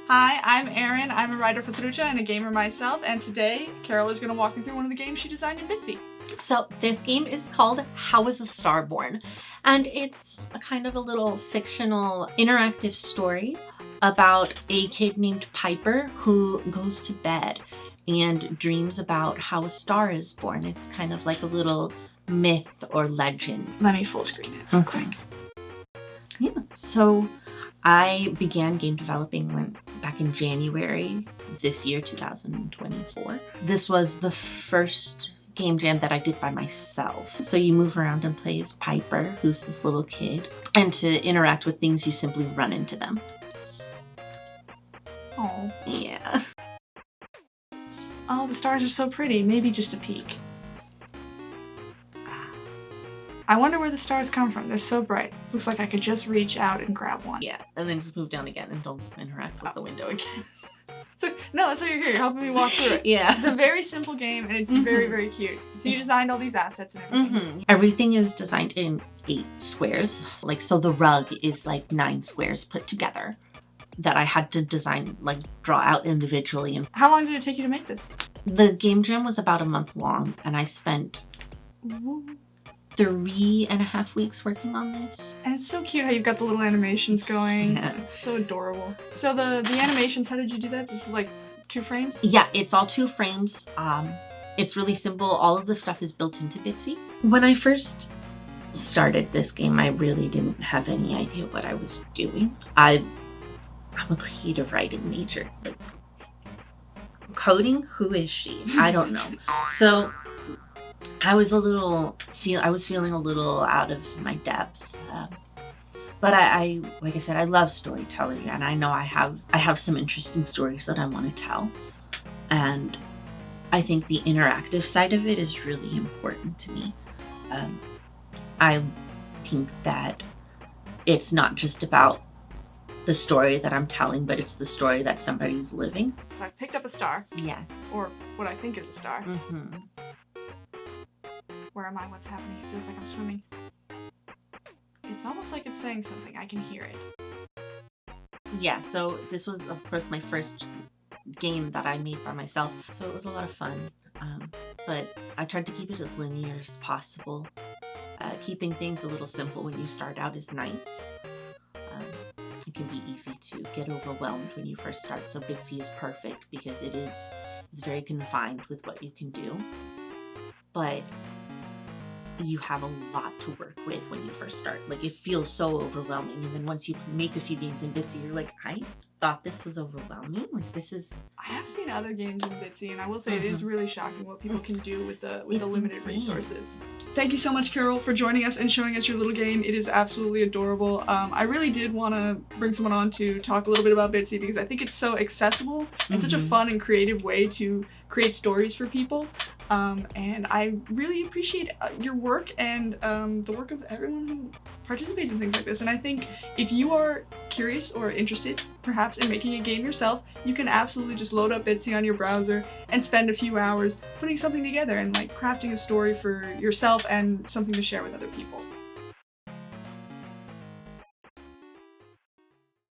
Hi, I'm Arin. I'm a writer for Trucha and a gamer myself, and today Carol is going to walk me through one of the games she designed in Bitsy. So this game is called How Is a Star Born? And it's a kind of a little fictional interactive story about a kid named Piper who goes to bed and dreams about how a star is born. It's kind of like a little myth or legend. Let me full screen it real quick. Yeah, so I began game developing back in January this year, 2024. This was the first game jam that I did by myself. So you move around and play as Piper, who's this little kid, and to interact with things, you simply run into them. Oh. Yeah. Oh, the stars are so pretty. Maybe just a peek. I wonder where the stars come from. They're so bright. Looks like I could just reach out and grab one. Yeah, and then just move down again and don't interact with the window again. So, no, that's why you're here. You're helping me walk through it. Yeah. It's a very simple game and it's very, very cute. So you designed all these assets and everything. Everything is designed in 8 squares. So the rug is 9 squares put together that I had to design, draw out individually. And how long did it take you to make this? The game jam was about a month long and I spent 3.5 weeks working on this. And it's so cute how you've got the little animations going. Yeah. It's so adorable. So the animations, how did you do that? This is 2 frames? Yeah, it's all 2 frames. It's really simple. All of the stuff is built into Bitsy. When I first started this game, I really didn't have any idea what I was doing. I'm a creative writing major. Coding? Who is she? I don't know. So I was feeling a little out of my depth, but I like I said, I love storytelling, and I know I have some interesting stories that I want to tell, and I think the interactive side of it is really important to me. I think that it's not just about the story that I'm telling, but it's the story that somebody's living. So I picked up a star. Yes. Or what I think is a star. Mm-hmm. Where am I? What's happening? It feels like I'm swimming. It's almost like it's saying something. I can hear it. Yeah, so this was, of course, my first game that I made by myself. So it was a lot of fun. But I tried to keep it as linear as possible. Keeping things a little simple when you start out is nice. It can be easy to get overwhelmed when you first start. So Bitsy is perfect because it's very confined with what you can do. But you have a lot to work with when you first start. It feels so overwhelming, and then once you make a few games in Bitsy, you're like, I thought this was overwhelming. I have seen other games in Bitsy, and I will say it is really shocking what people can do with the limited resources. Thank you so much, Carol, for joining us and showing us your little game. It is absolutely adorable. I really did want to bring someone on to talk a little bit about Bitsy because I think it's so accessible and such a fun and creative way to create stories for people. And I really appreciate your work and the work of everyone who participates in things like this. And I think if you are curious or interested, perhaps, in making a game yourself, you can absolutely just load up Bitsy on your browser and spend a few hours putting something together and crafting a story for yourself and something to share with other people.